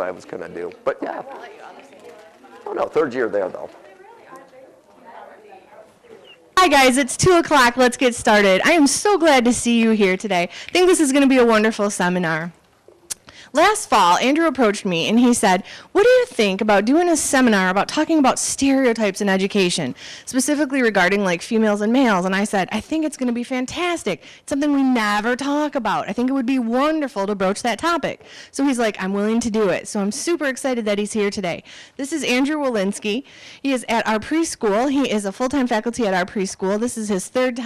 what I was going to do. But yeah. Oh no, third year there though. Hi guys, it's 2 o'clock. Let's get started. I am so glad to see you here today. I think this is going to be a wonderful seminar. Last fall, Andrew approached me and he said, what do you think about doing a seminar about talking about stereotypes in education, specifically regarding like females and males? And I said, I think it's going to be fantastic. It's something we never talk about. I think it would be wonderful to broach that topic. So he's like, I'm willing to do it. So I'm super excited that he's here today. This is Andrew Wolinski. He is at our preschool. He is a full-time faculty at our preschool. This is his third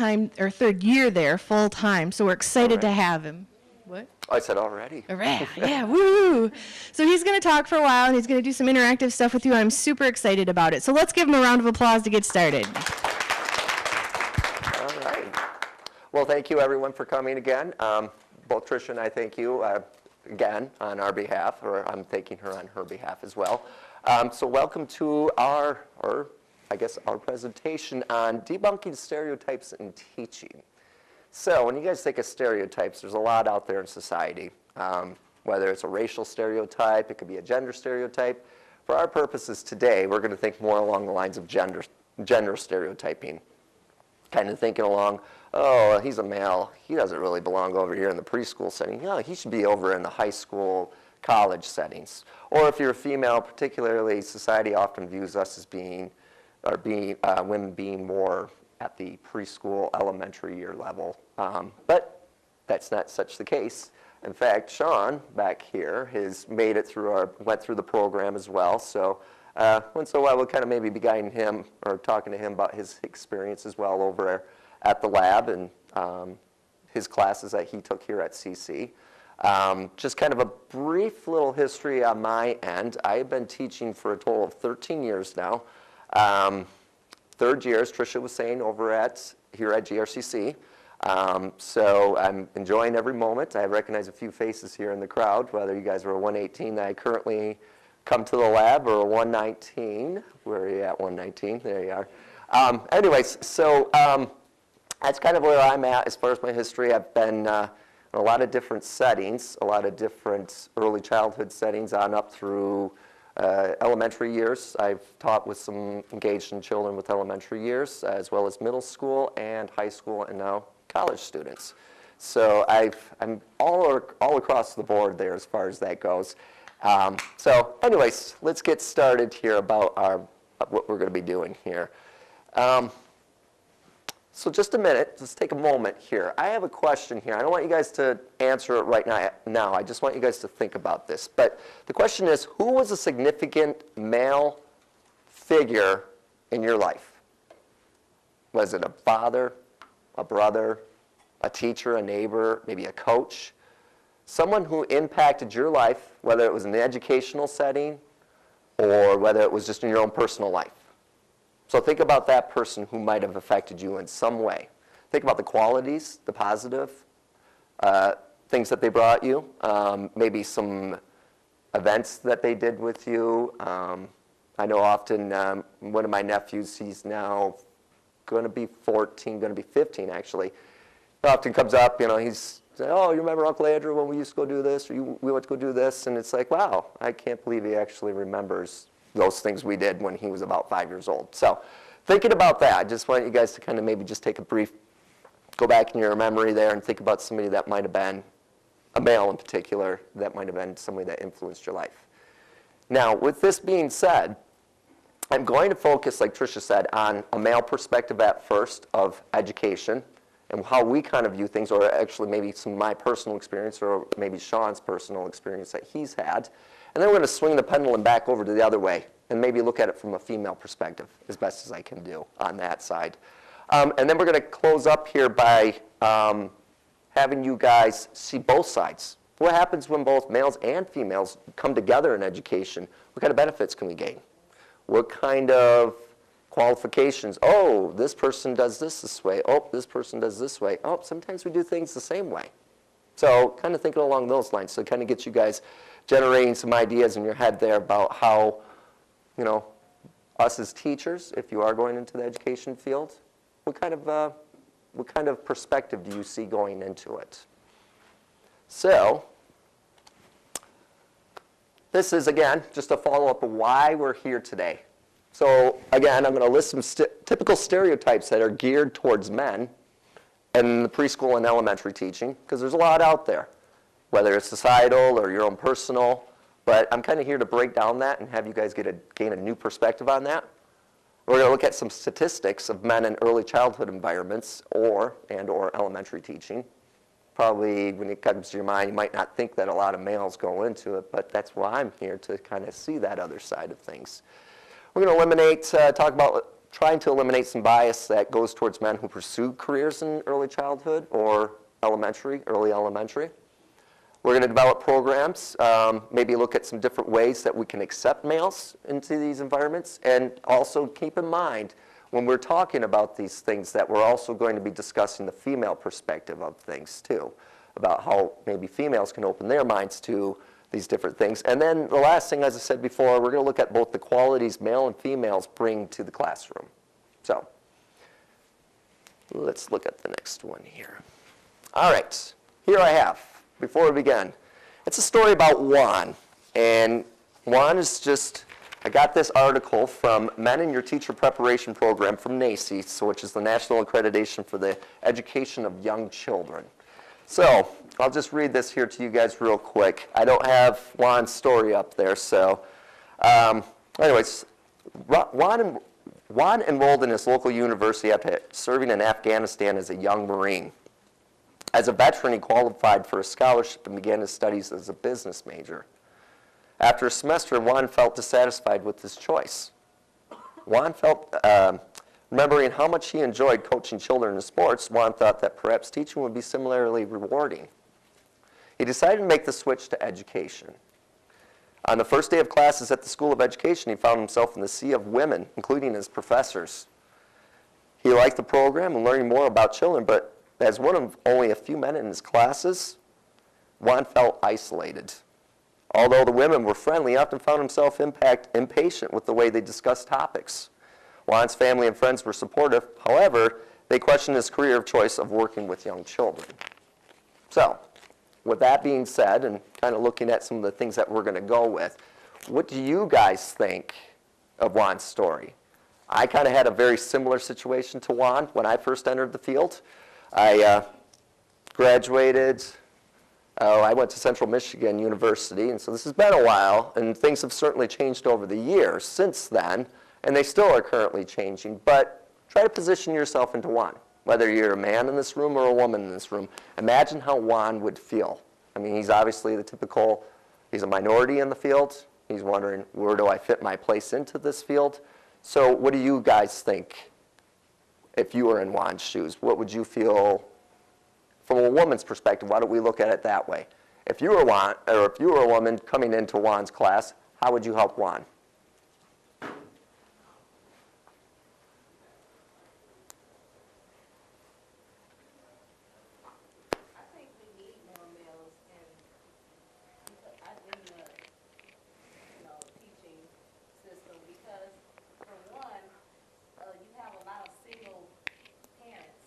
year there full-time. So we're excited to have him. What? I said already. All right, yeah, woo! So he's going to talk for a while, and he's going to do some interactive stuff with you. I'm super excited about it. So let's give him a round of applause to get started. All right. Well, thank you, everyone, for coming again. Both Tricia and I thank you again on our behalf, or I'm thanking her on her behalf as well. So welcome to our presentation on debunking stereotypes in teaching. So when you guys think of stereotypes, there's a lot out there in society. Whether it's a racial stereotype, it could be a gender stereotype. For our purposes today, we're going to think more along the lines of gender stereotyping. Kind of thinking along, oh, he's a male. He doesn't really belong over here in the preschool setting. No, he should be over in the high school, college settings. Or if you're a female, particularly, society often views us as women being more at the preschool, elementary year level. But that's not such the case. In fact, Sean back here has made it through went through the program as well. So once in a while we'll kind of maybe be guiding him or talking to him about his experience as well over at the lab and his classes that he took here at CC. Just kind of a brief little history on my end. I've been teaching for a total of 13 years now. Third year, as Tricia was saying, here at GRCC. So I'm enjoying every moment. I recognize a few faces here in the crowd, whether you guys are a 118 that I currently come to the lab or a 119. Where are you at, 119? There you are. Anyways, so that's kind of where I'm at as far as my history. I've been in a lot of different settings, a lot of different early childhood settings on up through elementary years. I've taught with some engaged in children with elementary years, as well as middle school and high school, and now college students. So I'm all across the board there as far as that goes. So anyways, let's get started here about what we're going to be doing here. So just a minute, just take a moment here. I have a question here. I don't want you guys to answer it right now. I just want you guys to think about this. But the question is, who was a significant male figure in your life? Was it a father, a brother, a teacher, a neighbor, maybe a coach? Someone who impacted your life, whether it was in the educational setting or whether it was just in your own personal life. So think about that person who might have affected you in some way. Think about the qualities, the positive things that they brought you, maybe some events that they did with you. I know often one of my nephews, he's now going to be 14, going to be 15 actually. He often comes up, he's saying, oh, you remember Uncle Andrew when we used to go do this, or we went to go do this? And it's like, wow, I can't believe he actually remembers those things we did when he was about 5 years old. So thinking about that, I just want you guys to kind of maybe just take a brief, go back in your memory there and think about somebody that might have been, a male in particular, that might have been somebody that influenced your life. Now, with this being said, I'm going to focus, like Tricia said, on a male perspective at first of education and how we kind of view things, or actually maybe some of my personal experience or maybe Sean's personal experience that he's had. And then we're going to swing the pendulum back over to the other way and maybe look at it from a female perspective as best as I can do on that side. And then we're going to close up here by having you guys see both sides. What happens when both males and females come together in education? What kind of benefits can we gain? What kind of qualifications? Oh, this person does this way. Oh, this person does this way. Oh, sometimes we do things the same way. So kind of thinking along those lines. So it kind of gets you guys generating some ideas in your head there about how, us as teachers, if you are going into the education field, what kind of perspective do you see going into it? So this is, again, just a follow-up of why we're here today. So, again, I'm going to list some typical stereotypes that are geared towards men in the preschool and elementary teaching, because there's a lot out there, whether it's societal or your own personal. But I'm kind of here to break down that and have you guys gain a new perspective on that. We're going to look at some statistics of men in early childhood environments or elementary teaching. Probably when it comes to your mind, you might not think that a lot of males go into it, but that's why I'm here, to kind of see that other side of things. We're going to talk about trying to eliminate some bias that goes towards men who pursue careers in early childhood or early elementary. We're going to develop programs, maybe look at some different ways that we can accept males into these environments, and also keep in mind when we're talking about these things that we're also going to be discussing the female perspective of things too, about how maybe females can open their minds to these different things. And then the last thing, as I said before, we're going to look at both the qualities male and females bring to the classroom. So let's look at the next one here. All right, here I have, before we begin, it's a story about Juan. And Juan is just, I got this article from Men in Your Teacher Preparation Program from NACE, which is the National Accreditation for the Education of Young Children. So I'll just read this here to you guys real quick. I don't have Juan's story up there, so anyways, Juan enrolled in his local university after serving in Afghanistan as a young Marine. As a veteran, he qualified for a scholarship and began his studies as a business major. After a semester, Juan felt dissatisfied with his choice. Juan felt, remembering how much he enjoyed coaching children in sports, Juan thought that perhaps teaching would be similarly rewarding. He decided to make the switch to education. On the first day of classes at the School of Education, he found himself in the sea of women, including his professors. He liked the program and learning more about children, but as one of only a few men in his classes, Juan felt isolated. Although the women were friendly, he often found himself impatient with the way they discussed topics. Juan's family and friends were supportive. However, they questioned his career of choice of working with young children. So, with that being said, and kind of looking at some of the things that we're going to go with, what do you guys think of Juan's story? I kind of had a very similar situation to Juan when I first entered the field. I graduated. I went to Central Michigan University, and so this has been a while, and things have certainly changed over the years since then, and they still are currently changing, but try to position yourself into Juan. Whether you're a man in this room or a woman in this room, imagine how Juan would feel. I mean, he's obviously the typical, he's a minority in the field. He's wondering, where do I fit my place into this field? So what do you guys think if you were in Juan's shoes? What would you feel from a woman's perspective? Why don't we look at it that way? If you were Juan, or if you were a woman coming into Juan's class, how would you help Juan?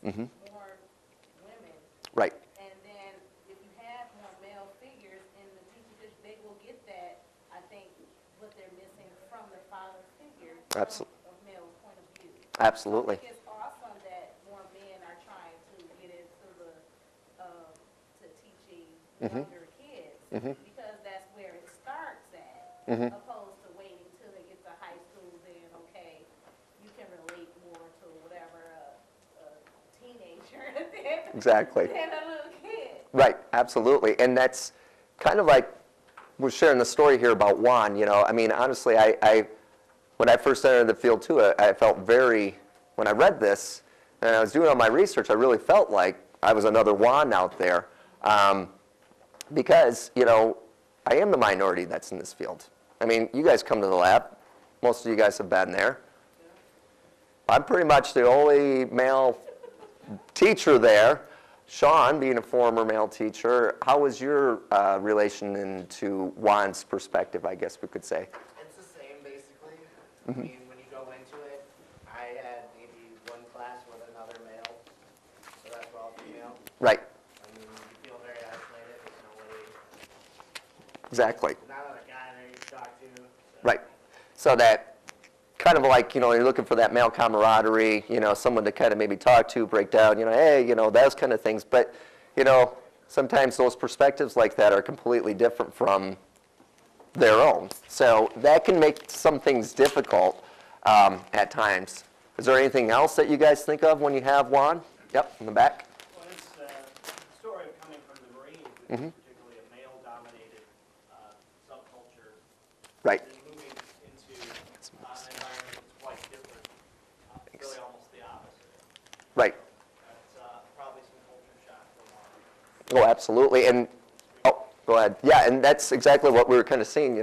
Mm-hmm. More women. Right. And then if you have more male figures in the teacher, they will get that, I think, what they're missing from the father figure from a male point of view. Absolutely. I think it's awesome that more men are trying to get into the to teaching younger kids, because that's where it starts at, opposed to waiting till they get to high school, then okay, you can relate more to whatever teenager Exactly. than a little kid. Right, absolutely. And that's kind of like we're sharing the story here about Juan. You know, I mean, honestly, when I first entered the field too, I felt when I read this and I was doing all my research, I really felt like I was another Juan out there, because, you know, I am the minority that's in this field. I mean, you guys come to the lab. Most of you guys have been there. I'm pretty much the only male teacher there. Sean, being a former male teacher, how was your relation into Juan's perspective, I guess we could say? It's the same, basically. I mean, when you go into it, I had maybe one class with another male, so that's all female. Right. I mean, you feel very isolated. There's nobody. Exactly. Not a guy there. So that kind of like, you're looking for that male camaraderie, someone to kind of maybe talk to, break down, hey, those kind of things. But, sometimes those perspectives like that are completely different from their own. So that can make some things difficult at times. Is there anything else that you guys think of when you have Juan? Yep, in the back. Well, it's the story of coming from the Marines, which is particularly a male-dominated subculture. Right. And moving into an environment that's quite different, really almost the opposite. Right. That's probably some culture shock for a lot. Oh, absolutely. And, go ahead. Yeah, and that's exactly what we were kind of seeing,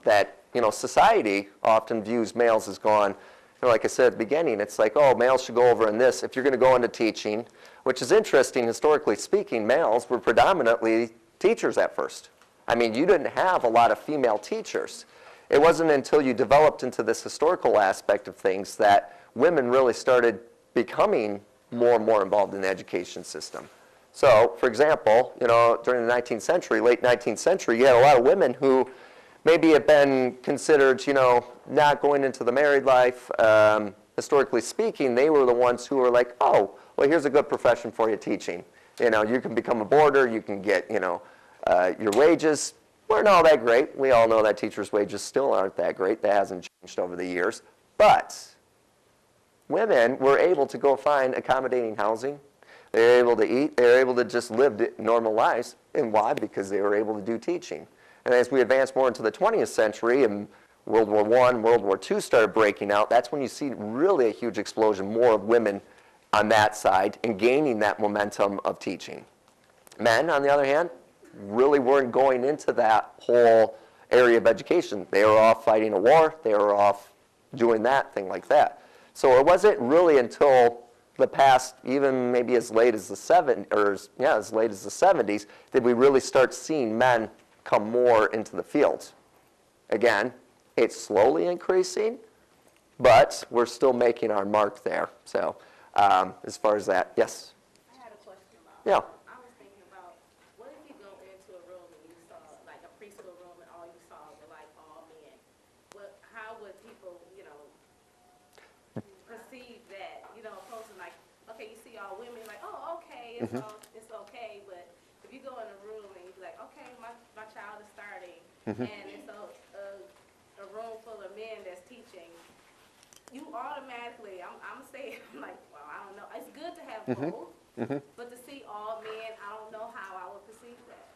that, society often views males as gone, like I said at the beginning, it's like, oh, males should go over in this. If you're going to go into teaching, which is interesting, historically speaking, males were predominantly teachers at first. I mean, you didn't have a lot of female teachers. It wasn't until you developed into this historical aspect of things that women really started becoming more and more involved in the education system. So, for example, during the 19th century, late 19th century, you had a lot of women who maybe have been considered, not going into the married life. Historically speaking, they were the ones who were like, oh, well, here's a good profession for you, teaching. You can become a boarder, you can get, your wages weren't all that great. We all know that teachers' wages still aren't that great. That hasn't changed over the years. But women were able to go find accommodating housing. They were able to eat. They were able to just live normal lives. And why? Because they were able to do teaching. And as we advance more into the 20th century and World War I, World War II started breaking out, that's when you see really a huge explosion, more of women on that side and gaining that momentum of teaching. Men, on the other hand, really weren't going into that whole area of education. They were off fighting a war. They were off doing that, thing like that. So it wasn't really until the past, even maybe as late as the 70s, did we really start seeing men come more into the field. Again, it's slowly increasing, but we're still making our mark there. So as far as that, yes? I had a question about Yeah. I was thinking about, what if you go into a room and you saw, like a preschool room, and all you saw were like all men? How would people, perceive that? Opposed to like, okay, you see all women, like, oh, okay, it's okay. But if you go in a room and you be like, okay, my child is starting, and it's a room full of men that's teaching, you automatically, I'm saying, I'm like, well, I don't know. It's good to have both, but to see all men, I don't know how I would perceive that.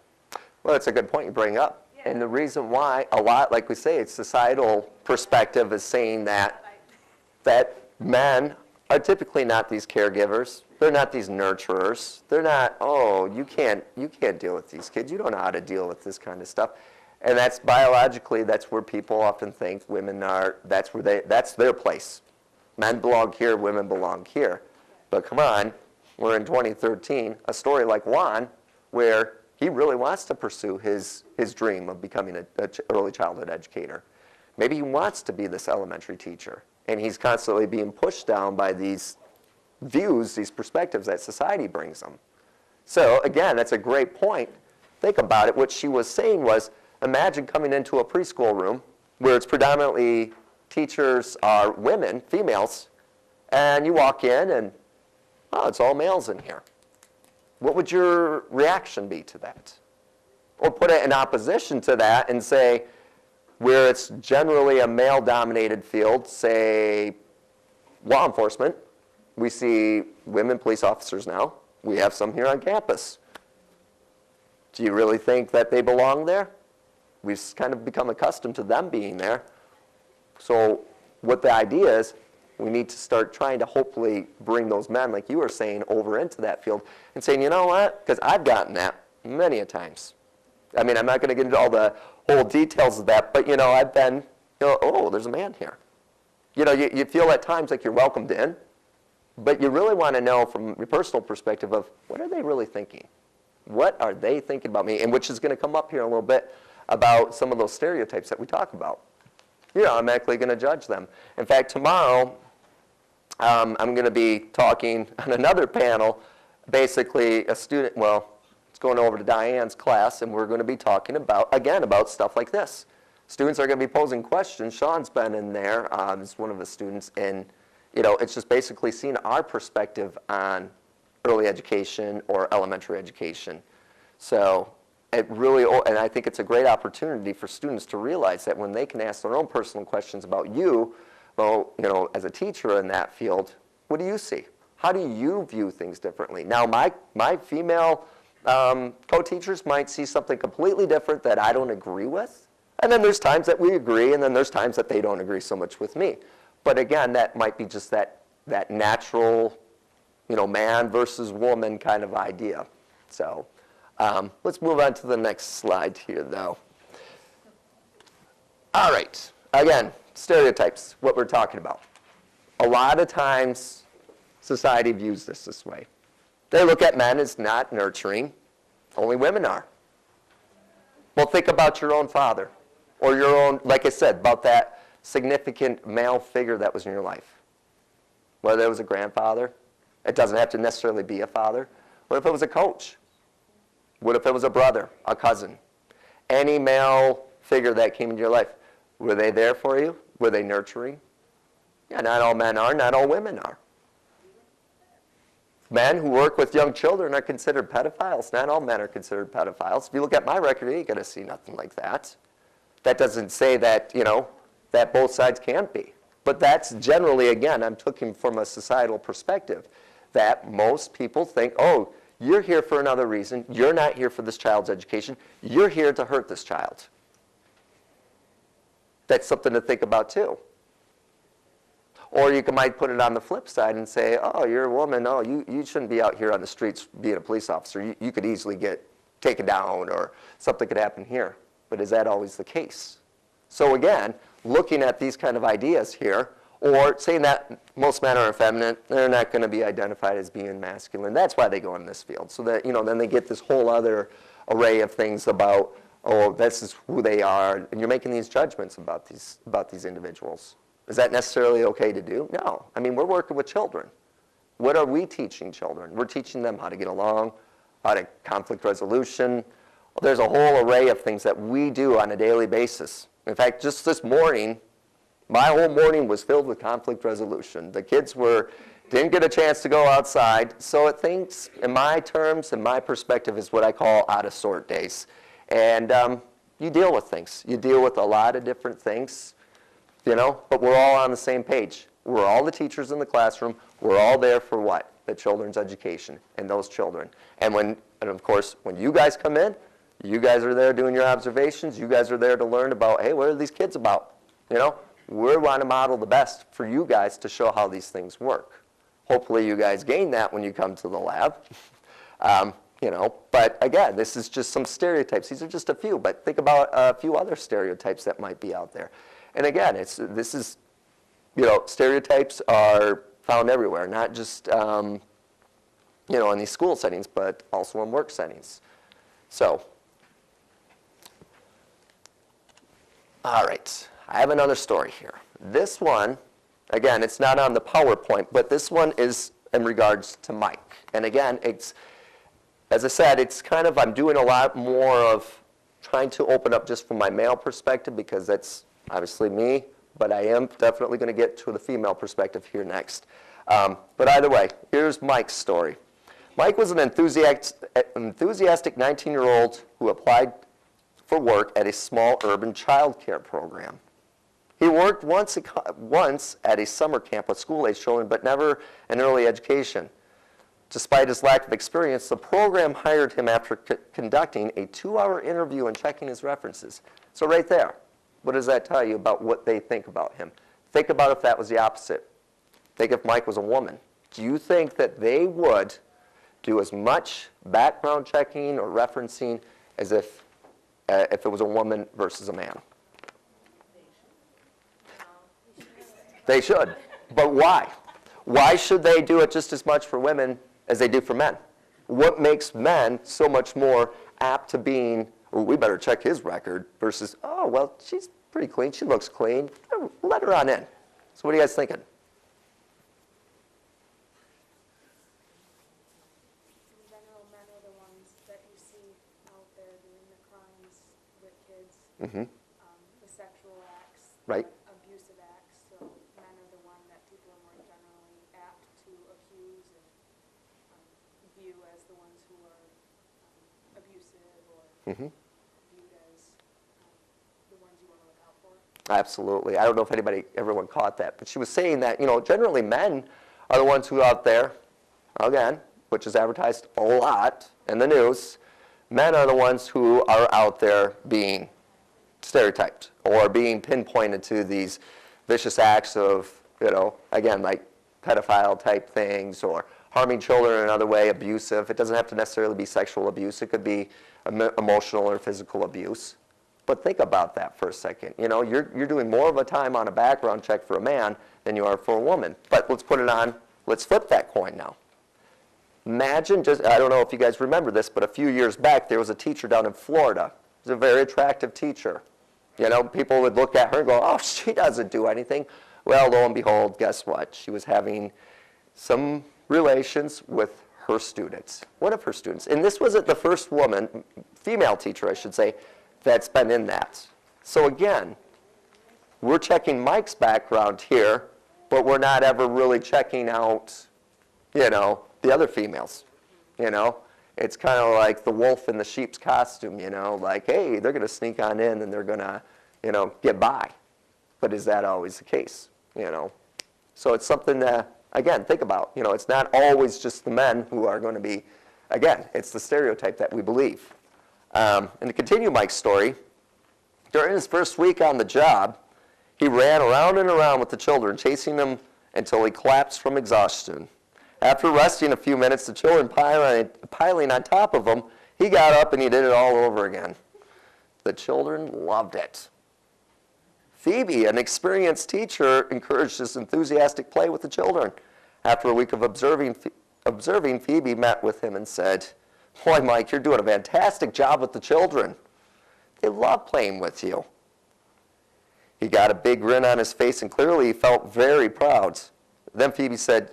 Well, that's a good point you bring up. Yeah. And the reason why, a lot, like we say, it's societal perspective is saying that men are typically not these caregivers. They're not these nurturers. They're not, oh, you can't deal with these kids. You don't know how to deal with this kind of stuff. And that's biologically, that's where people often think women are, that's their place. Men belong here, women belong here. But come on, we're in 2013, a story like Juan, where he really wants to pursue his dream of becoming an early childhood educator. Maybe he wants to be this elementary teacher, and he's constantly being pushed down by these views, these perspectives that society brings him. So again, that's a great point. Think about it. What she was saying was, imagine coming into a preschool room where it's predominantly teachers are women, females, and you walk in and, oh, it's all males in here. What would your reaction be to that? Or put it in opposition to that and say, where it's generally a male-dominated field, say law enforcement, we see women police officers now. We have some here on campus. Do you really think that they belong there? We've kind of become accustomed to them being there. So what the idea is, we need to start trying to hopefully bring those men, like you were saying, over into that field and saying, you know what, because I've gotten that many a times. I mean, I'm not going to get into all the whole details of that, but, I've been, oh, there's a man here. You feel at times like you're welcomed in, but you really want to know from your personal perspective of what are they really thinking? What are they thinking about me? And which is going to come up here in a little bit about some of those stereotypes that we talk about. You're automatically going to judge them. In fact, tomorrow, I'm going to be talking on another panel, basically a student, well, it's going over to Diane's class, and we're going to be talking about, again, about stuff like this. Students are going to be posing questions. Sean's been in there as one of the students, and it's just basically seeing our perspective on early education or elementary education. So it really, and I think it's a great opportunity for students to realize that when they can ask their own personal questions about you, well, as a teacher in that field, what do you see? How do you view things differently? Now, my female co-teachers might see something completely different that I don't agree with. And then there's times that we agree, and then there's times that they don't agree so much with me. But again, that might be just that natural, man versus woman kind of idea. So let's move on to the next slide here, though. All right. Again, stereotypes, what we're talking about. A lot of times, society views this way. They look at men as not nurturing. Only women are. Well, think about your own father. Or your own, like I said, about that significant male figure that was in your life. Whether it was a grandfather, it doesn't have to necessarily be a father. What if it was a coach? What if it was a brother, a cousin? Any male figure that came into your life, were they there for you? Were they nurturing? Yeah, not all men are, not all women are. Men who work with young children are considered pedophiles. Not all men are considered pedophiles. If you look at my record, you ain't going to see nothing like that. That doesn't say that, that both sides can't be. But that's generally, again, I'm talking from a societal perspective, that most people think, oh, you're here for another reason. You're not here for this child's education. You're here to hurt this child. That's something to think about, too. Or you might put it on the flip side and say, oh, you're a woman. Oh, you shouldn't be out here on the streets being a police officer. You could easily get taken down, or something could happen here. But is that always the case? So again, looking at these kind of ideas here, or saying that most men are effeminate, they're not going to be identified as being masculine. That's why they go in this field. So that, then they get this whole other array of things about, oh, this is who they are. And you're making these judgments about these individuals. Is that necessarily okay to do? No. I mean, we're working with children. What are we teaching children? We're teaching them how to get along, how to conflict resolution. Well, there's a whole array of things that we do on a daily basis. In fact, just this morning, my whole morning was filled with conflict resolution. The kids didn't get a chance to go outside, so it thinks, in my terms, in my perspective, is what I call out-of-sort days. And you deal with things. You deal with a lot of different things, but we're all on the same page. We're all the teachers in the classroom. We're all there for what? The children's education and those children. And of course, when you guys come in, you guys are there doing your observations. You guys are there to learn about, hey, what are these kids about? We want to model the best for you guys to show how these things work. Hopefully you guys gain that when you come to the lab. But again, this is just some stereotypes. These are just a few, but think about a few other stereotypes that might be out there. And again, stereotypes are found everywhere, not just, in these school settings, but also in work settings. So, all right, I have another story here. This one, again, it's not on the PowerPoint, but this one is in regards to Mike. And again, as I said, it's kind of, I'm doing a lot more of trying to open up just from my male perspective, because that's obviously me, but I am definitely going to get to the female perspective here next. But either way, here's Mike's story. Mike was an enthusiastic 19-year-old who applied for work at a small urban child care program. He worked once at a summer camp with school-age children, but never in early education. Despite his lack of experience, the program hired him after conducting a 2-hour interview and checking his references. So right there, what does that tell you about what they think about him? Think about if that was the opposite. Think if Mike was a woman. Do you think that they would do as much background checking or referencing as if it was a woman versus a man? They should. But why? Why should they do it just as much for women as they do for men? What makes men so much more apt to being, oh, we better check his record, versus, oh, well, she's pretty clean. She looks clean. Let her on in. So what are you guys thinking? In general, men are the ones that you see out there doing the crimes with kids. The sex right? abusive acts, so men are the one that people are more generally apt to accuse and view as the ones who are abusive or viewed as the ones you want to look out for. Absolutely. I don't know if everyone caught that, but she was saying that, generally men are the ones who are out there, again, which is advertised a lot in the news, men are the ones who are out there being stereotyped or being pinpointed to these vicious acts of, again, like pedophile type things or harming children in another way, abusive. It doesn't have to necessarily be sexual abuse. It could be emotional or physical abuse. But think about that for a second. You're doing more of a time on a background check for a man than you are for a woman. But let's flip that coin now. Imagine, I don't know if you guys remember this, but a few years back there was a teacher down in Florida. She was a very attractive teacher. People would look at her and go, oh, she doesn't do anything. Well, lo and behold, guess what? She was having some relations with her students, one of her students. And this wasn't the first woman, female teacher I should say, that's been in that. So again, we're checking Mike's background here, but we're not ever really checking out, the other females. It's kind of like the wolf in the sheep's costume, like, hey, they're going to sneak on in and they're going to, get by. But is that always the case, So it's something that, again, think about. It's not always just the men who are going to be, again, it's the stereotype that we believe. And to continue Mike's story, during his first week on the job, he ran around and around with the children, chasing them until he collapsed from exhaustion. After resting a few minutes, the children piling on top of him, he got up and he did it all over again. The children loved it. Phoebe, an experienced teacher, encouraged his enthusiastic play with the children. After a week of observing, Phoebe met with him and said, boy, Mike, you're doing a fantastic job with the children. They love playing with you. He got a big grin on his face and clearly he felt very proud. Then Phoebe said,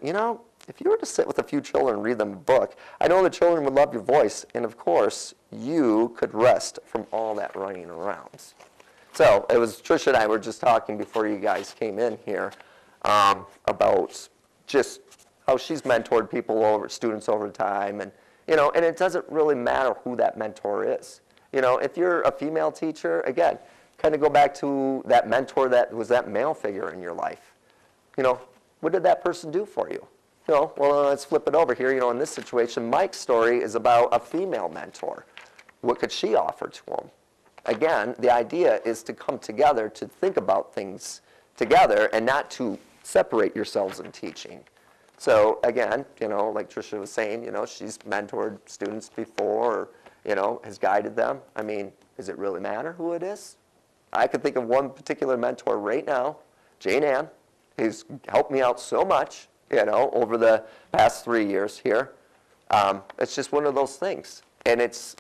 if you were to sit with a few children and read them a book, I know the children would love your voice, and of course, you could rest from all that running around. So it was Tricia and I were just talking before you guys came in here about just how she's mentored students over time, and and it doesn't really matter who that mentor is. If you're a female teacher, again, kind of go back to that mentor that was that male figure in your life. What did that person do for you? Well, let's flip it over here. In this situation, Mike's story is about a female mentor. What could she offer to him? Again, the idea is to come together, to think about things together, and not to separate yourselves in teaching. So again, like Tricia was saying, she's mentored students before, or, has guided them. I mean, does it really matter who it is? I could think of one particular mentor right now, Jane Ann, who's helped me out so much, over the past 3 years here. It's just one of those things. And it's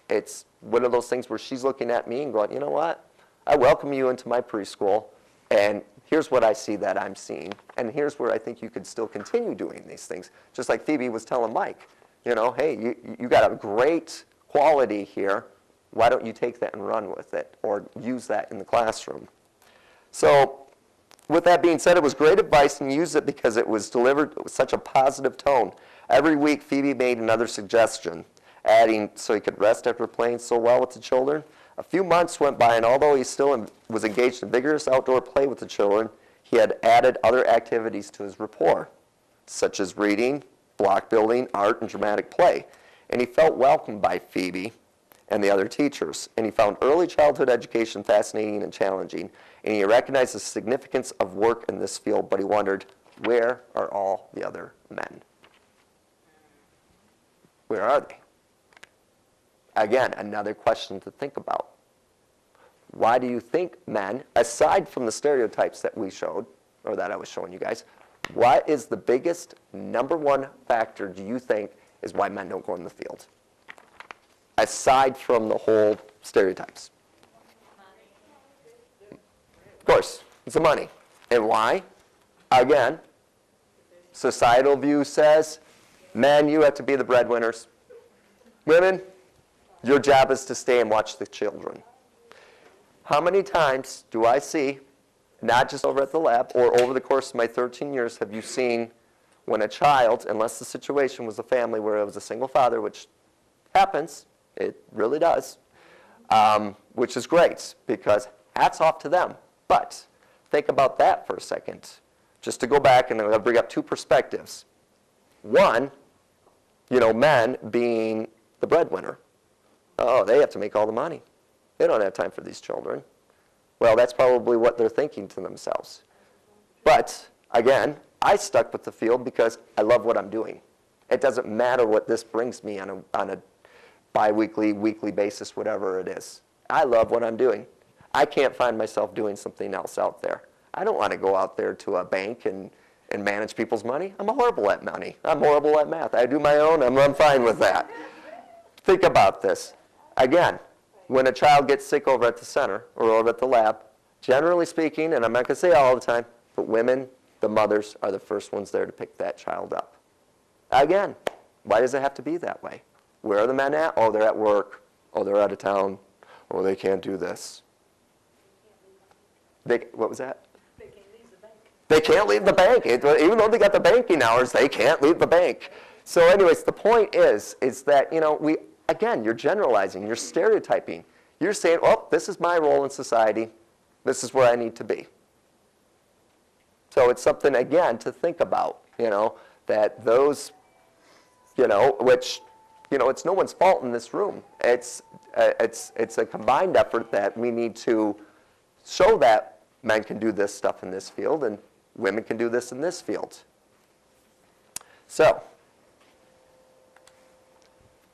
one of those things where she's looking at me and going, you know what? I welcome you into my preschool, and here's what I see that I'm seeing. And here's where I think you could still continue doing these things. Just like Phoebe was telling Mike, hey, you got a great quality here. Why don't you take that and run with it or use that in the classroom? So with that being said, it was great advice and used it because it was delivered with such a positive tone. Every week, Phoebe made another suggestion, adding so he could rest after playing so well with the children. A few months went by, and although he still was engaged in vigorous outdoor play with the children, he had added other activities to his rapport, such as reading, block building, art, and dramatic play. And he felt welcomed by Phoebe and the other teachers, and he found early childhood education fascinating and challenging, and he recognized the significance of work in this field, but he wondered, where are all the other men? Where are they? Again, another question to think about. Why do you think men, aside from the stereotypes that we showed, or that I was showing you guys, what is the biggest number one factor do you think is why men don't go in the field? Aside from the whole stereotypes. Of course, it's the money. And why? Again, societal view says, men, you have to be the breadwinners. Women, your job is to stay and watch the children. How many times do I see not just over at the lab, or over the course of my 13 years, have you seen when a child, unless the situation was a family where it was a single father, which happens, it really does, which is great, because hats off to them. But think about that for a second. Just to go back, and I'm going to bring up two perspectives. One, men being the breadwinner. Oh, they have to make all the money. They don't have time for these children. Well, that's probably what they're thinking to themselves. But, again, I stuck with the field because I love what I'm doing. It doesn't matter what this brings me on a bi-weekly, weekly basis, whatever it is. I love what I'm doing. I can't find myself doing something else out there. I don't want to go out there to a bank and manage people's money. I'm horrible at money. I'm horrible at math. I do my own. I'm fine with that. Think about this. Again, when a child gets sick over at the center or over at the lab, generally speaking, and I'm not going to say all the time, but women, the mothers, are the first ones there to pick that child up. Again, why does it have to be that way? Where are the men at? Oh, they're at work. Oh, they're out of town. Oh, they can't do this. What was that? They can't leave the bank. They can't leave the bank. Even though they got the banking hours, they can't leave the bank. So anyways, the point is that, again, you're generalizing, you're stereotyping. You're saying, oh, this is my role in society. This is where I need to be. So it's something, again, to think about, that those, which, it's no one's fault in this room. It's a combined effort that we need to show that men can do this stuff in this field and women can do this in this field. So,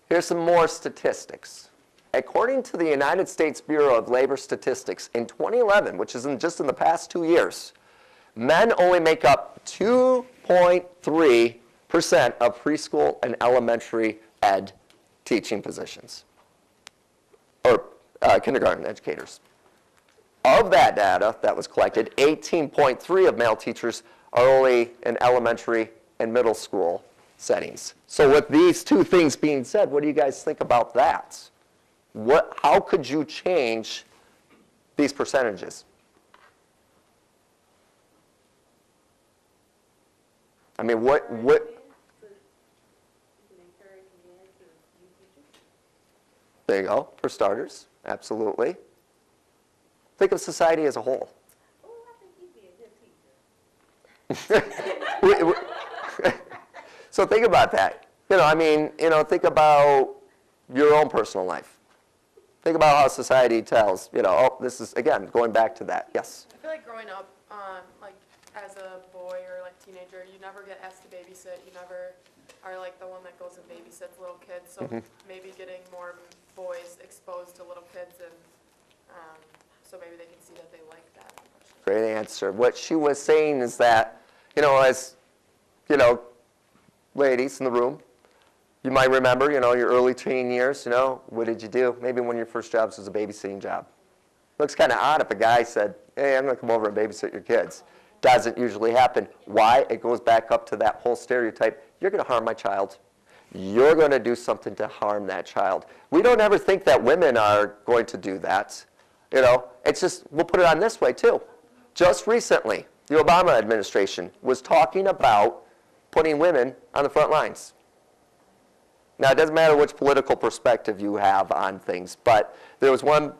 here's some more statistics. According to the United States Bureau of Labor Statistics, in 2011, which is just in the past 2 years, men only make up 2.3% of preschool and elementary ed teaching positions, or kindergarten educators. Of that data that was collected, 18.3 of male teachers are only in elementary and middle school settings. So with these two things being said, what do you guys think about that? How could you change these percentages? I mean, what? There you go, for starters, absolutely. Think of society as a whole. Oh, I think you'd be a good teacher. So think about that. Think about your own personal life. Think about how society tells, oh, this is, again, going back to that. Yes? I feel like growing up, as a boy or teenager, you never get asked to babysit. You never are the one that goes and babysits little kids. So maybe getting more boys exposed to little kids, and so maybe they can see that they like that. Great answer. What she was saying is that, as, ladies in the room, you might remember, your early teen years, what did you do? Maybe one of your first jobs was a babysitting job. Looks kind of odd if a guy said, hey, I'm going to come over and babysit your kids. Doesn't usually happen. Why? It goes back up to that whole stereotype. You're going to harm my child. You're going to do something to harm that child. We don't ever think that women are going to do that. It's just, we'll put it on this way too. Just recently, the Obama administration was talking about putting women on the front lines. Now, it doesn't matter which political perspective you have on things, but there was a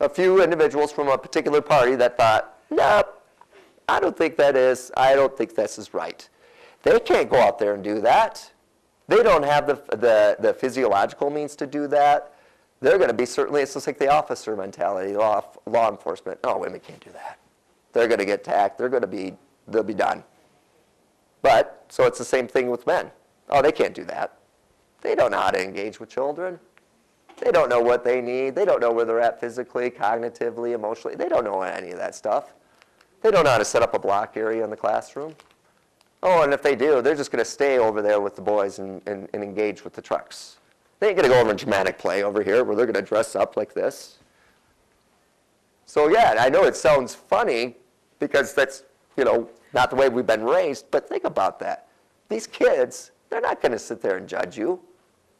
few individuals from a particular party that thought, no, I don't think this is right. They can't go out there and do that. They don't have the physiological means to do that. They're going to be certainly, it's just like the officer mentality, law enforcement. No, women can't do that. They're going to get attacked. They'll be done. But, so it's the same thing with men. Oh, they can't do that. They don't know how to engage with children. They don't know what they need. They don't know where they're at physically, cognitively, emotionally. They don't know any of that stuff. They don't know how to set up a block area in the classroom. Oh, and if they do, they're just going to stay over there with the boys and engage with the trucks. They ain't going to go over in dramatic play over here where they're going to dress up like this. So yeah, I know it sounds funny because that's, not the way we've been raised, but think about that. These kids, they're not going to sit there and judge you.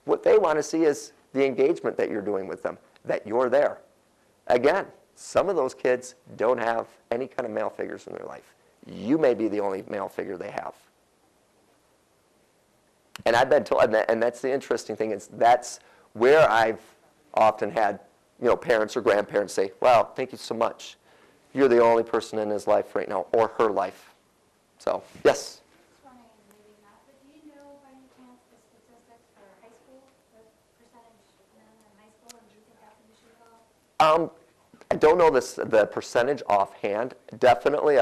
What they want to see is the engagement that you're doing with them, that you're there. Again, some of those kids don't have any kind of male figures in their life. You may be the only male figure they have. And I've been told, and that's the interesting thing, is that's where I've often had, parents or grandparents say, wow, thank you so much. You're the only person in his life right now, or her life. So, yes? Just wondering, maybe not, but do you know by any chance the statistics for high school, the percentage of men in high school, and do you think that's an issue at all? I don't know the percentage offhand. Definitely,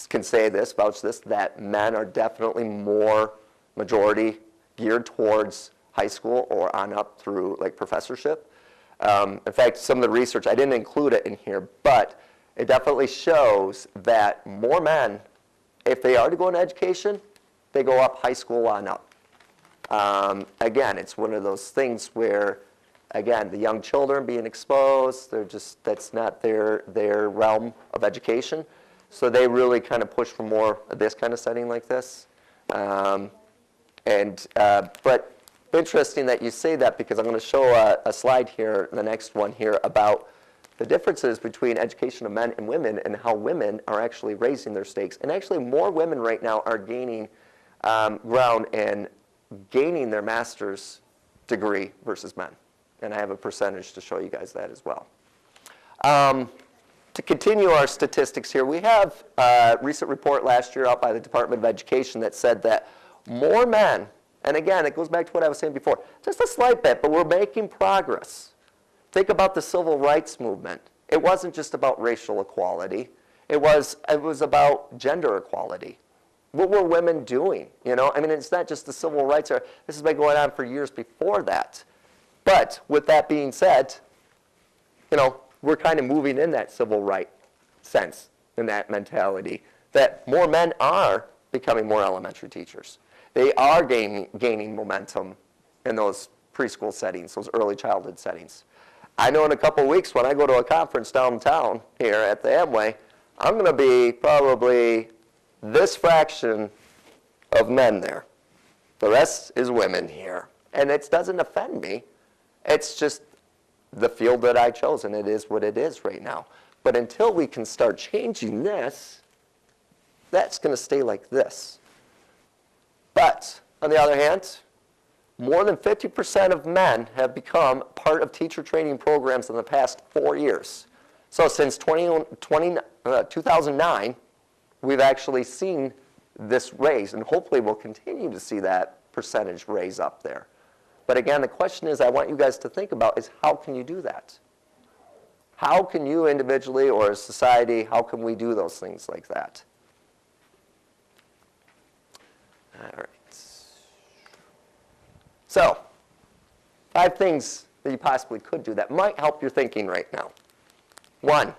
can say this, vouch this, that men are definitely more majority geared towards high school or on up through like professorship. In fact, some of the research, I didn't include it in here, but it definitely shows that more men, if they are to go into education, they go up high school on up. Again, it's one of those things where, again, the young children being exposed, that's not their realm of education. So they really kind of push for more of this kind of setting like this. But interesting that you say that, because I'm going to show a slide here, the next one here, about the differences between education of men and women and how women are actually raising their stakes. And actually more women right now are gaining ground and gaining their master's degree versus men. And I have a percentage to show you guys that as well. To continue our statistics here, we have a recent report last year out by the Department of Education that said that more men, and again, it goes back to what I was saying before, just a slight bit, but we're making progress. Think about the civil rights movement. It wasn't just about racial equality. It was about gender equality. What were women doing? It's not just the civil rights. This has been going on for years before that. But with that being said, we're kind of moving in that civil right sense, in that mentality, that more men are becoming more elementary teachers. They are gaining momentum in those preschool settings, those early childhood settings. I know in a couple weeks when I go to a conference downtown here at the Amway, I'm going to be probably this fraction of men there. The rest is women here. And it doesn't offend me. It's just the field that I chose, and it is what it is right now. But until we can start changing this, that's going to stay like this. But on the other hand, more than 50% of men have become part of teacher training programs in the past 4 years. So since 2009, we've actually seen this raise, and hopefully we'll continue to see that percentage raise up there. But again, the question is, I want you guys to think about is, how can you do that? How can you individually or as society, how can we do those things like that? All right. So, 5 things that you possibly could do that might help your thinking right now. 1,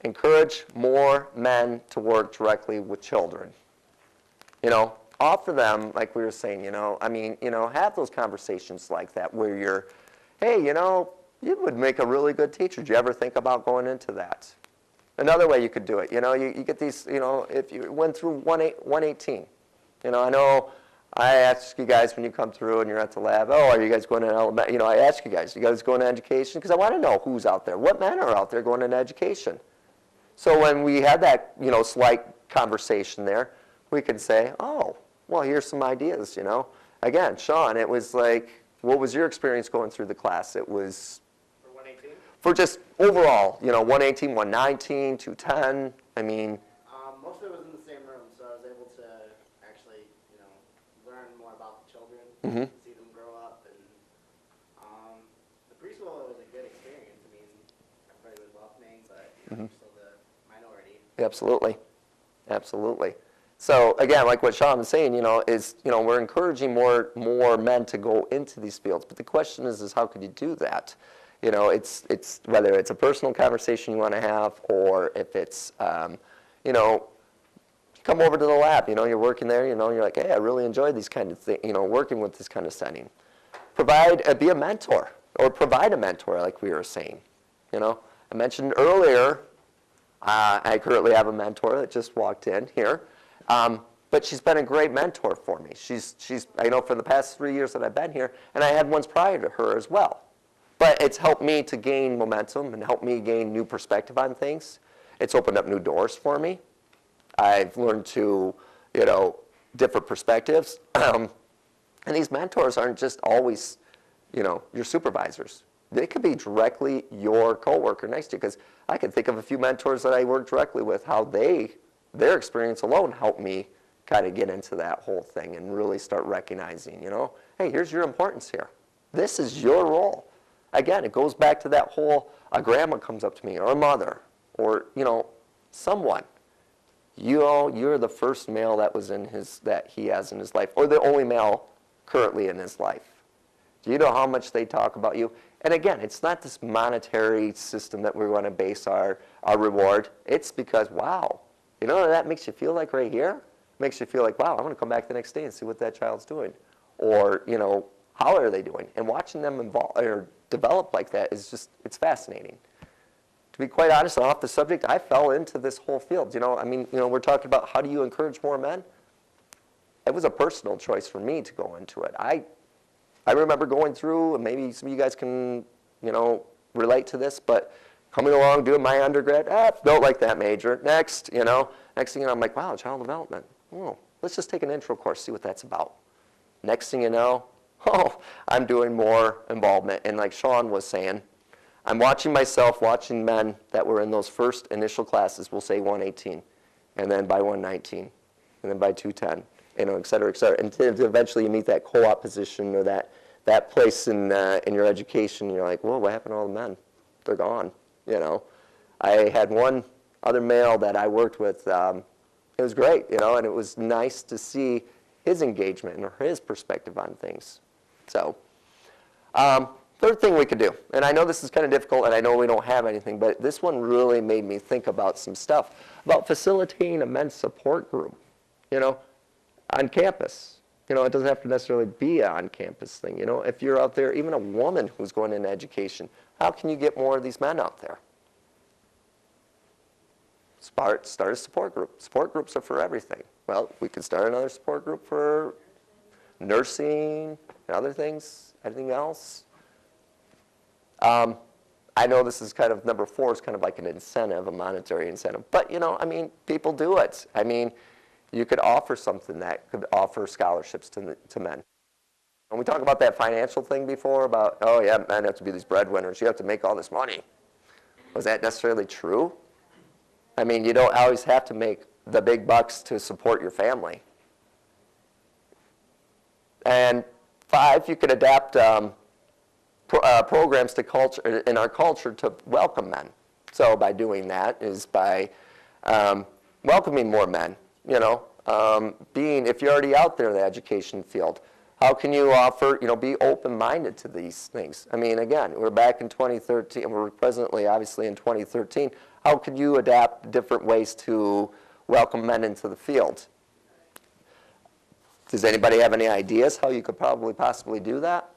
encourage more men to work directly with children. Offer them, like we were saying, have those conversations like that where you're, hey, you would make a really good teacher. Do you ever think about going into that? Another way you could do it, you get these, if you went through 118, I know I ask you guys when you come through and you're at the lab, oh, are you guys going to elementary? I ask you guys going to education? Because I want to know who's out there. What men are out there going into education? So when we had that, slight conversation there, we could say, oh, well, here's some ideas, Again, Sean, it was like, what was your experience going through the class? It was For 118? for just overall, 118, 119, 210. Most of it was in the same room, so I was able to actually, learn more about the children, see them grow up, and the preschool was a good experience. Everybody was welcoming, but you're still the minority. Absolutely. Absolutely. So again, like what Sean was saying, is, we're encouraging more men to go into these fields. But the question is how could you do that? It's whether it's a personal conversation you want to have, or if it's, come over to the lab. You're working there. You're like, hey, I really enjoy these kind of things. Working with this kind of setting. Be a mentor, or provide a mentor, like we were saying. I mentioned earlier, I currently have a mentor that just walked in here. But she's been a great mentor for me. She's for the past 3 years that I've been here, and I had ones prior to her as well. But it's helped me to gain momentum and helped me gain new perspective on things. It's opened up new doors for me. I've learned to, different perspectives. And these mentors aren't just always, your supervisors. They could be directly your coworker next to you, because I can think of a few mentors that I work directly with, how their experience alone helped me kind of get into that whole thing and really start recognizing, hey, here's your importance here. This is your role. Again, it goes back to that whole, a grandma comes up to me, or a mother, or, someone. You're the first male that he has in his life, or the only male currently in his life. Do you know how much they talk about you? And again, it's not this monetary system that we want to base our reward. It's because, wow, what that makes you feel like right here? Makes you feel like, wow, I'm going to come back the next day and see what that child's doing. Or, how are they doing? And watching them develop like that is just, it's fascinating. To be quite honest, off the subject, I fell into this whole field. We're talking about how do you encourage more men? It was a personal choice for me to go into it. I remember going through, and maybe some of you guys can, relate to this, but coming along, doing my undergrad, don't like that major. Next, next thing you know, I'm like, wow, child development. Oh, let's just take an intro course, see what that's about. Next thing you know, I'm doing more involvement. And like Sean was saying, I'm watching men that were in those first initial classes, we'll say 118, and then by 119, and then by 210, et cetera, et cetera. Until eventually you meet that co-op position or that place in your education, you're like, whoa, what happened to all the men? They're gone, I had one other male that I worked with, it was great, and it was nice to see his engagement or his perspective on things. So, third thing we could do, and I know this is kind of difficult and I know we don't have anything, but this one really made me think about some stuff, about facilitating a men's support group, on campus. It doesn't have to necessarily be an on-campus thing. If you're out there, even a woman who's going into education, how can you get more of these men out there? Start a support group. Support groups are for everything. Well, we could start another support group for nursing and other things, anything else. I know this is kind of, number 4 is kind of like an incentive, a monetary incentive. But, people do it. You could offer something that could offer scholarships to men. When we talk about that financial thing before, about, oh yeah, men have to be these breadwinners, you have to make all this money. Was that necessarily true? You don't always have to make the big bucks to support your family. And 5, you could adapt programs to culture, in our culture, to welcome men. So by doing that is by welcoming more men. If you're already out there in the education field, how can you offer, be open-minded to these things? Again, we're back in 2013, and we're presently, obviously, in 2013. How could you adapt different ways to welcome men into the field? Does anybody have any ideas how you could possibly do that?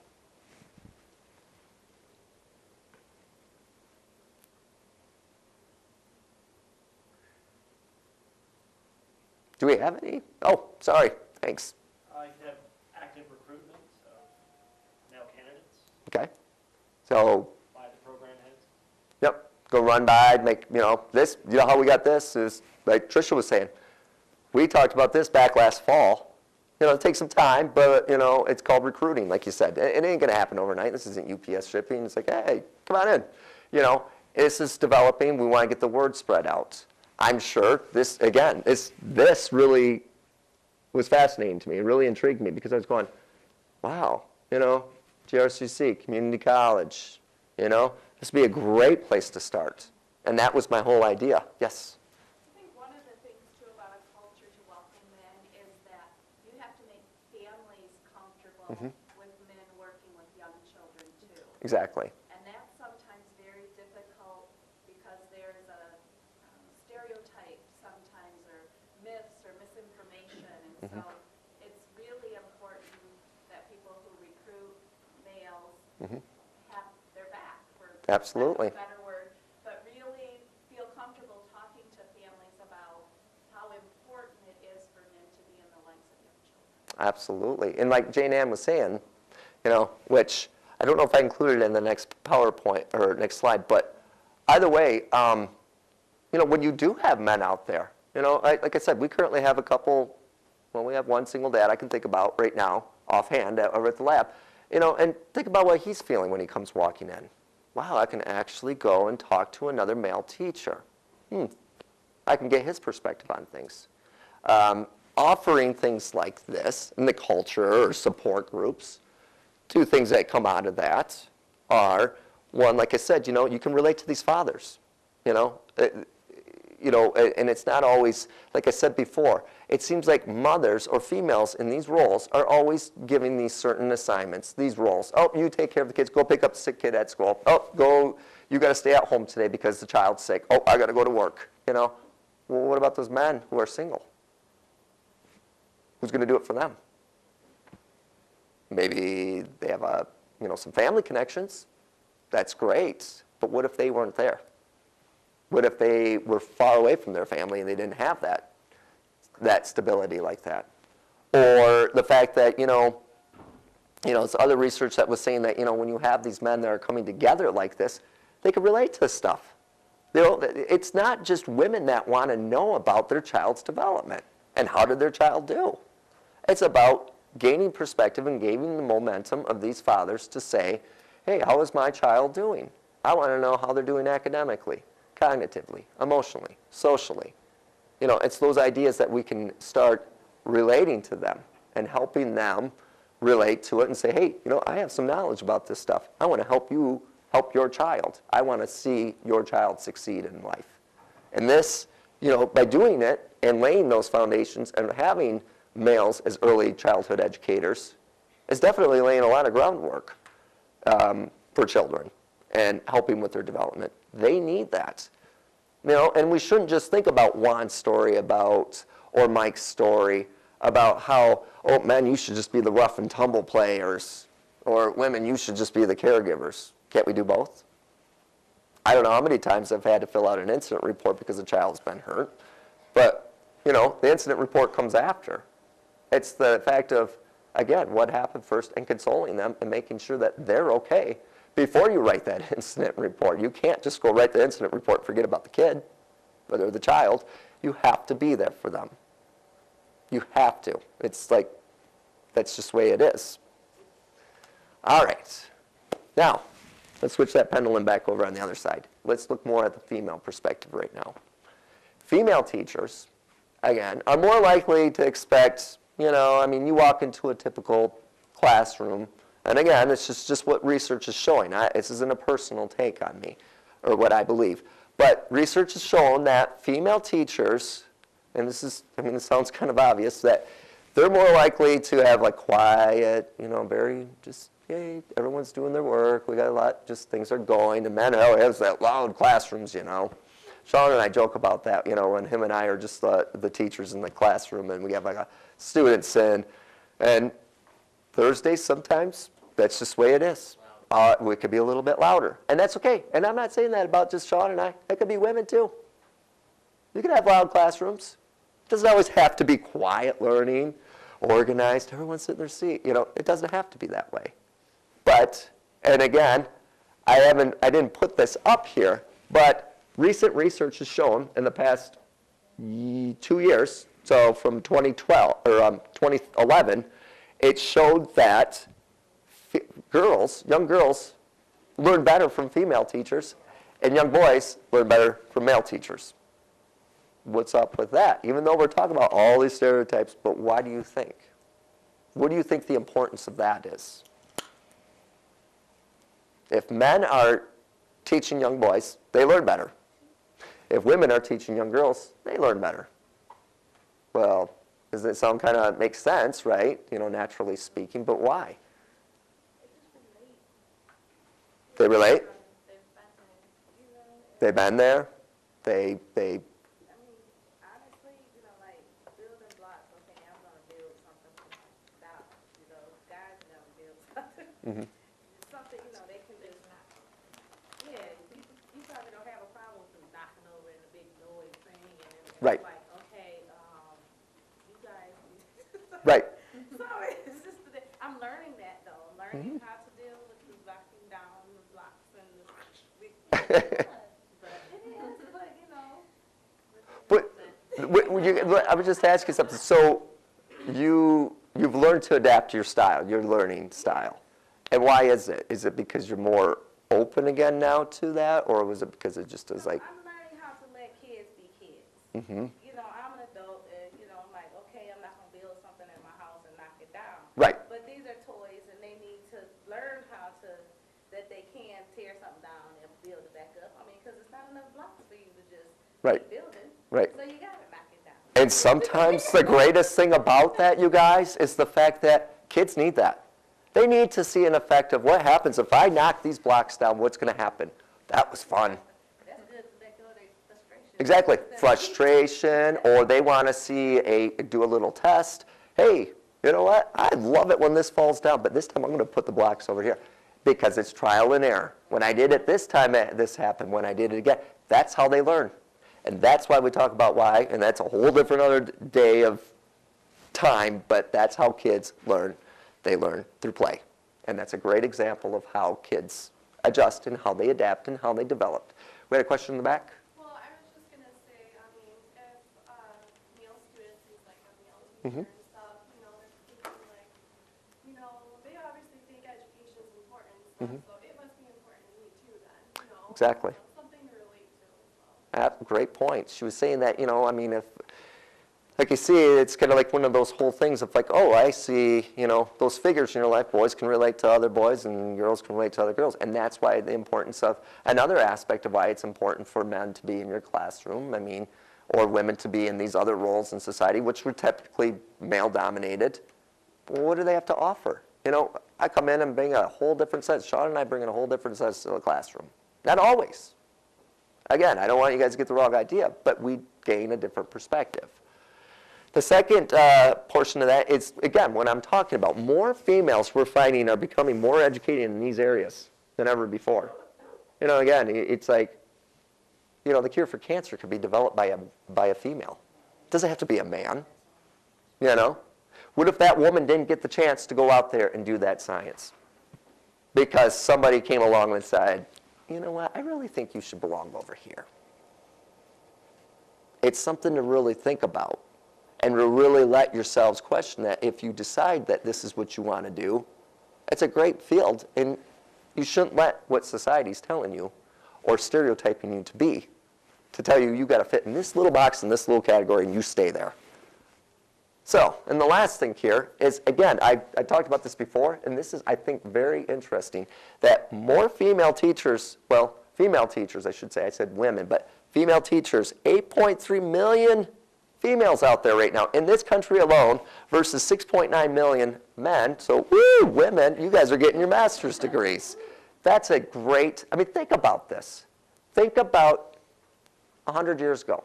Do we have any? Oh, sorry. Thanks. You could have active recruitment of male candidates Okay. So, by the program heads. yep. Go run by, make, this, how we got this is, like Tricia was saying, we talked about this back last fall. It takes some time, but, it's called recruiting, like you said. It ain't going to happen overnight. This isn't UPS shipping. It's like, hey, come on in. This is developing. We want to get the word spread out. I'm sure this really was fascinating to me. It really intrigued me because I was going, wow, GRCC, community college, this would be a great place to start. And that was my whole idea. Yes? I think one of the things, too, about a culture to welcome men is that you have to make families comfortable with men working with young children, too. Exactly. And that's sometimes very difficult because there's a stereotype sometimes, or myths or misinformation. And so it's really important that people who recruit males have their back, for Absolutely. lack of a better word, but really feel comfortable talking to families about how important it is for men to be in the lives of young children. Absolutely. And like Jane Ann was saying, which I don't know if I included it in the next PowerPoint or next slide, but either way, when you do have men out there, like I said, we currently have a couple, well, we have one single dad I can think about right now, offhand, over at the lab, and think about what he's feeling when he comes walking in. Wow, I can actually go and talk to another male teacher. I can get his perspective on things. Offering things like this in the culture or support groups, two things that come out of that are, one, like I said, you can relate to these fathers, and it's not always, like I said before, it seems like mothers or females in these roles are always giving these certain assignments, these roles. Oh, you take care of the kids, go pick up the sick kid at school. Oh, you got to stay at home today because the child's sick. Oh, I got to go to work, Well, what about those men who are single? Who's going to do it for them? Maybe they have some family connections. That's great. But what if they weren't there? What if they were far away from their family and they didn't have that stability like that? Or the fact that, it's other research that was saying that, when you have these men that are coming together like this, they can relate to this stuff. It's not just women that want to know about their child's development and how did their child do. It's about gaining perspective and gaining the momentum of these fathers to say, hey, how is my child doing? I want to know how they're doing academically, cognitively, emotionally, socially. It's those ideas that we can start relating to them and helping them relate to it and say, hey, I have some knowledge about this stuff. I want to help you help your child. I want to see your child succeed in life. And this, by doing it and laying those foundations and having males as early childhood educators is definitely laying a lot of groundwork for children and helping with their development. They need that. And we shouldn't just think about Juan's story or Mike's story about how, oh, men, you should just be the rough and tumble players, or women, you should just be the caregivers. Can't we do both? I don't know how many times I've had to fill out an incident report because a child's been hurt, but, the incident report comes after. It's the fact of, again, what happened first and consoling them and making sure that they're okay before you write that incident report. You can't just go write the incident report and forget about the kid or the child. You have to be there for them. You have to. It's like, that's just the way it is. All right. Now, let's switch that pendulum back over on the other side. Let's look more at the female perspective right now. Female teachers, again, are more likely to expect, you walk into a typical classroom, and again, it's just what research is showing. This isn't a personal take on me, or what I believe. But research has shown that female teachers, and this sounds kind of obvious, that they're more likely to have quiet, very just, hey, everyone's doing their work, we got a lot, just things are going. The men, has that loud classrooms, Sean and I joke about that, when him and I are just the teachers in the classroom and we have a students in. And Thursdays sometimes, that's just the way it is. We could be a little bit louder. And that's okay. And I'm not saying that about just Sean and I. That could be women too. You can have loud classrooms. It doesn't always have to be quiet learning, organized, everyone sit in their seat. It doesn't have to be that way. But, and again, I didn't put this up here, but recent research has shown in the past 2 years, so from 2012 or 2011, it showed that young girls learn better from female teachers, and young boys learn better from male teachers. What's up with that? Even though we're talking about all these stereotypes, but why do you think? What do you think the importance of that is? If men are teaching young boys, they learn better. If women are teaching young girls, they learn better. Well, does it sound kind of makes sense, right? Naturally speaking, but why? They relate? They've been there. They honestly, building blocks, okay, I'm gonna build something for myself, guys never build something. Mhm. Something, they can just not. Yeah, you probably don't have a problem with them knocking over in a big noise thing, and Right. it's like, okay, you guys. Right. So it's just, I'm learning that though, learning how to deal with these But it is, but you know. But I would just ask you something. So you've learned to adapt your style, your learning style. And why is it? Is it because you're more open again now to that, or was it because it just is like? I'm learning how to let kids be kids. Mm-hmm. You know, I'm an adult, and you know, I'm like, okay, I'm not gonna build something in my house and knock it down. Right. But these are toys, and they need to learn that they can tear something down and build it back up. I mean, because it's not enough blocks for you to just Right. keep building. Right. So you gotta knock it down. And sometimes the greatest thing about that, you guys, is the fact that kids need that. They need to see an effect of what happens if I knock these blocks down, what's going to happen. That was fun. That's good to let go of their frustration. Exactly. Instead of- Frustration, or they want to see do a little test. Hey, you know what? I love it when this falls down, but this time I'm going to put the blocks over here because it's trial and error. When I did it this time, this happened. When I did it again, that's how they learn. And that's why we talk about why, and that's a whole different other day of time, but that's how kids learn. They learn through play. And that's a great example of how kids adjust and how they adapt and how they develop. We had a question in the back? Well, I was just going to say, I mean, if male students use like a male Mhm. teacher and stuff, you know, they're thinking like, you know, they obviously think education is important and stuff, so it must be important to me too then, you know. Exactly. Something to relate to. So. Great point. She was saying that, you know, I mean, if, like you see, it's kind of like one of those whole things of like, oh, I see, you know, those figures in your life, boys can relate to other boys and girls can relate to other girls. And that's why the importance of, another aspect of why it's important for men to be in your classroom, I mean, or women to be in these other roles in society, which were typically male-dominated. Well, what do they have to offer? You know, I come in and bring a whole different sense. Sean and I bring in a whole different sense to the classroom. Not always. Again, I don't want you guys to get the wrong idea, but we gain a different perspective. The second portion of that is, again, what I'm talking about. More females we're finding are becoming more educated in these areas than ever before. You know, again, it's like, you know, the cure for cancer could be developed by a female. It doesn't have to be a man, you know. What if that woman didn't get the chance to go out there and do that science? Because somebody came along and said, you know what, I really think you should belong over here. It's something to really think about. And to really let yourselves question that if you decide that this is what you want to do, it's a great field, and you shouldn't let what society's telling you or stereotyping you to tell you you got to fit in this little box in this little category and you stay there. So, and the last thing here is, again, I talked about this before, and this is, I think, very interesting, that more female teachers, well, female teachers, I should say, I said women, but female teachers, 8.3 million females out there right now in this country alone versus 6.9 million men. So, woo, women, you guys are getting your master's degrees. That's a great, I mean, think about this. Think about 100 years ago.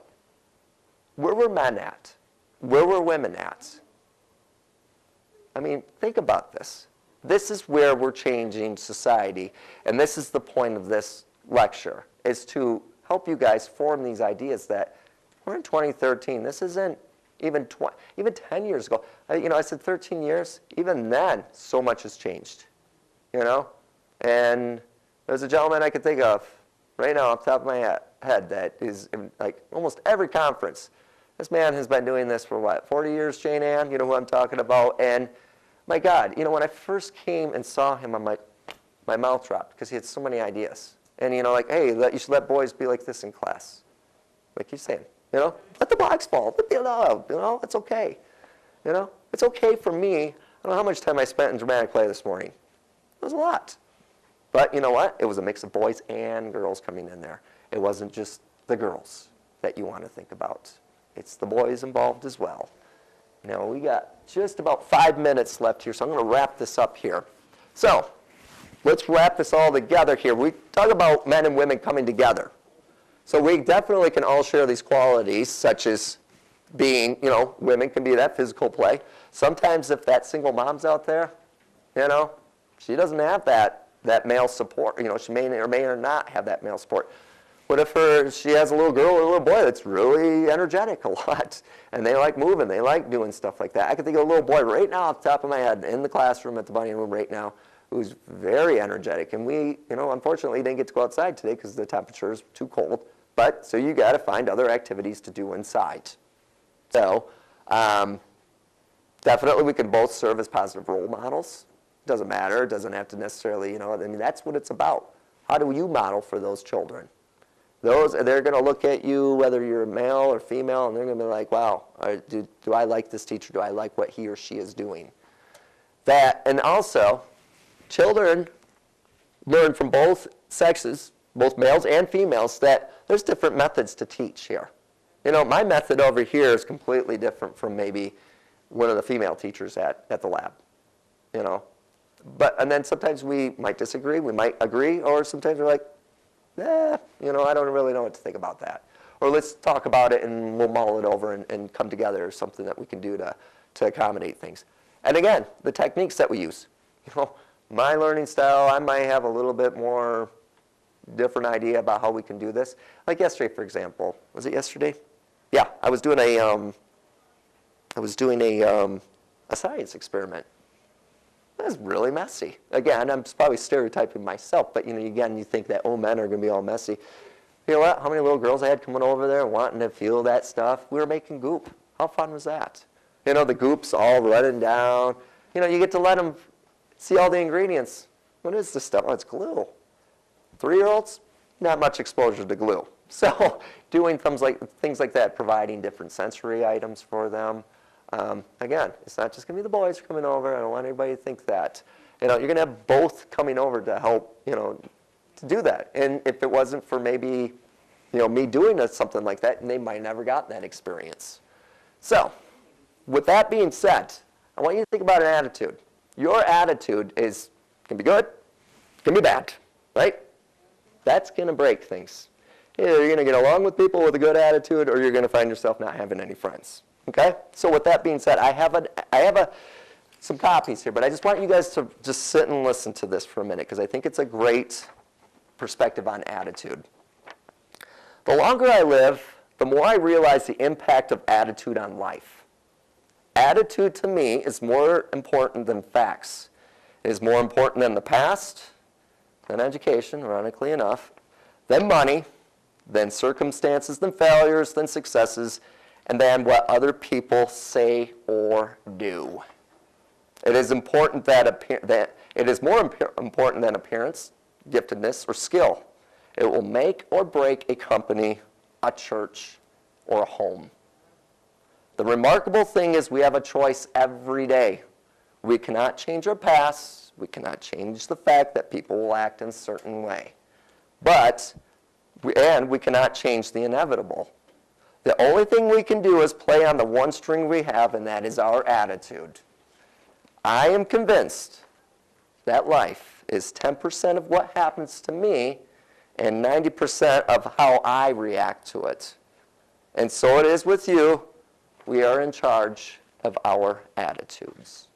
Where were men at? Where were women at? I mean, think about this. This is where we're changing society, and this is the point of this lecture, is to help you guys form these ideas that we're in 2013. This isn't even 10 years ago. You know, I said 13 years. Even then, so much has changed. You know, and there's a gentleman I could think of right now off the top of my head that is in like almost every conference. This man has been doing this for what, 40 years, Jane Ann? You know who I'm talking about? And my God, you know, when I first came and saw him, I'm like, my mouth dropped because he had so many ideas. And you know, like, hey, you should let boys be like this in class. Like you're saying. You know, let the box fall. You know, it's okay. You know, it's okay for me. I don't know how much time I spent in dramatic play this morning. It was a lot. But you know what? It was a mix of boys and girls coming in there. It wasn't just the girls that you want to think about. It's the boys involved as well. Now, we got just about 5 minutes left here, so I'm going to wrap this up here. So, let's wrap this all together here. We talk about men and women coming together. So we definitely can all share these qualities, such as being, you know, women can be that physical play. Sometimes if that single mom's out there, you know, she doesn't have that male support. You know, she may or may not have that male support. What if she has a little girl or a little boy that's really energetic a lot, and they like moving, they like doing stuff like that? I can think of a little boy right now off the top of my head in the classroom at the Bunny Room right now who's very energetic. And we, unfortunately didn't get to go outside today because the temperature is too cold. But, so you got to find other activities to do inside. So, definitely we can both serve as positive role models. Doesn't matter, it doesn't have to necessarily, that's what it's about. How do you model for those children? They're going to look at you, whether you're male or female, and they're going to be like, wow, do I like this teacher? Do I like what he or she is doing? And also, children learn from both sexes, both males and females, that there's different methods to teach here. My method over here is completely different from maybe one of the female teachers at the lab, And then sometimes we might disagree, we might agree, or sometimes we're like, I don't really know what to think about that. Or let's talk about it and we'll mull it over and come together or something that we can do to accommodate things. And again, the techniques that we use. My learning style, I might have a little bit more different idea about how we can do this. Like yesterday, for example. Was it yesterday? Yeah, I was doing a science experiment. It was really messy. Again, I'm probably stereotyping myself, but again, you think that men are going to be all messy. You know what? How many little girls I had coming over there wanting to feel that stuff? We were making goop. How fun was that? The goop's all running down. You get to let them see all the ingredients. What is this stuff? Oh, it's glue. 3-year-olds, not much exposure to glue. So doing things like that, providing different sensory items for them. Again, it's not just going to be the boys coming over. I don't want anybody to think that. You're going to have both coming over to help, to do that. And if it wasn't for maybe, me doing something like that, they might never gotten that experience. So, with that being said, I want you to think about an attitude. Your attitude can be good, can be bad, right? That's going to break things. Either you're going to get along with people with a good attitude, or you're going to find yourself not having any friends. Okay? So with that being said, I have some copies here, but I just want you guys to just sit and listen to this for a minute, because I think it's a great perspective on attitude. The longer I live, the more I realize the impact of attitude on life. Attitude to me is more important than facts. It is more important than the past, than education, ironically enough, than money, than circumstances, than failures, than successes, and than what other people say or do. It is important that it is more important than appearance, giftedness, or skill. It will make or break a company, a church, or a home. The remarkable thing is we have a choice every day. We cannot change our past. We cannot change the fact that people will act in a certain way. And we cannot change the inevitable. The only thing we can do is play on the one string we have, and that is our attitude. I am convinced that life is 10% of what happens to me and 90% of how I react to it. And so it is with you. We are in charge of our attitudes.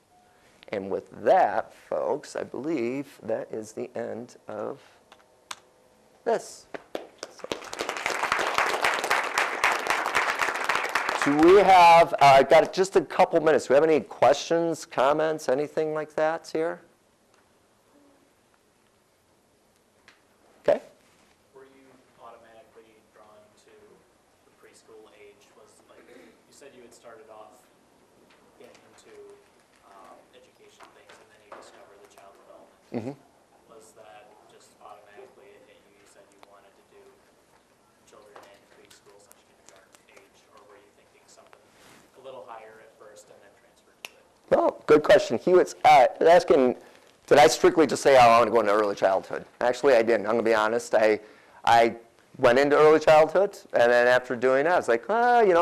And with that, folks, I believe that is the end of this. Do we have, I've got just a couple minutes. Do we have any questions, comments, anything like that here? Okay. Were you automatically drawn to the preschool age? You said you had started off getting into education things, and then you discovered the child development. Was that just automatically it hit you? You said you wanted to do children in preschool, such kindergarten age, or were you thinking something a little higher at first and then transferred to it? Well, good question. He was asking, did I strictly just say, I want to go into early childhood? Actually, I didn't. I'm going to be honest. I went into early childhood, and then after doing that, I was like,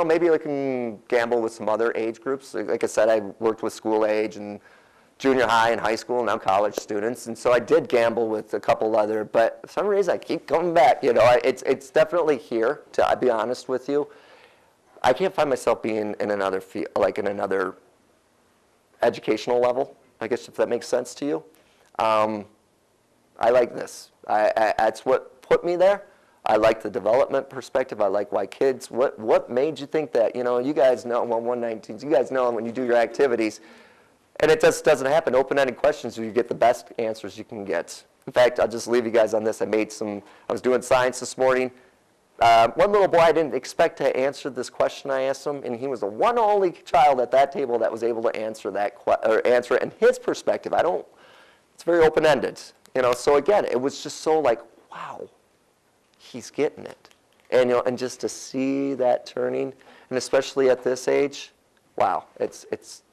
maybe I can gamble with some other age groups. Like I said, I worked with school age and junior high and high school, now college students, and so I did gamble with a couple other, but for some reason I keep coming back. It's definitely here, to be honest with you. I can't find myself being in another field, like in another educational level, I guess, if that makes sense to you. I like this. That's what put me there. I like the development perspective. I like why kids, what made you think that? You guys know, 119, you guys know when you do your activities, And it just doesn't happen. Open-ended questions, you get the best answers you can get. In fact, I'll just leave you guys on this. I was doing science this morning. One little boy, I didn't expect to answer this question I asked him, and he was the one only child at that table that was able to answer answer it in his perspective. It's very open-ended. So again, it was just so like, wow, he's getting it. And just to see that turning, and especially at this age, wow, it's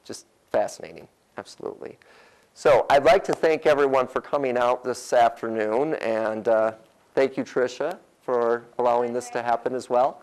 just fascinating, absolutely. So I'd like to thank everyone for coming out this afternoon, and thank you, Tricia, for allowing this to happen as well.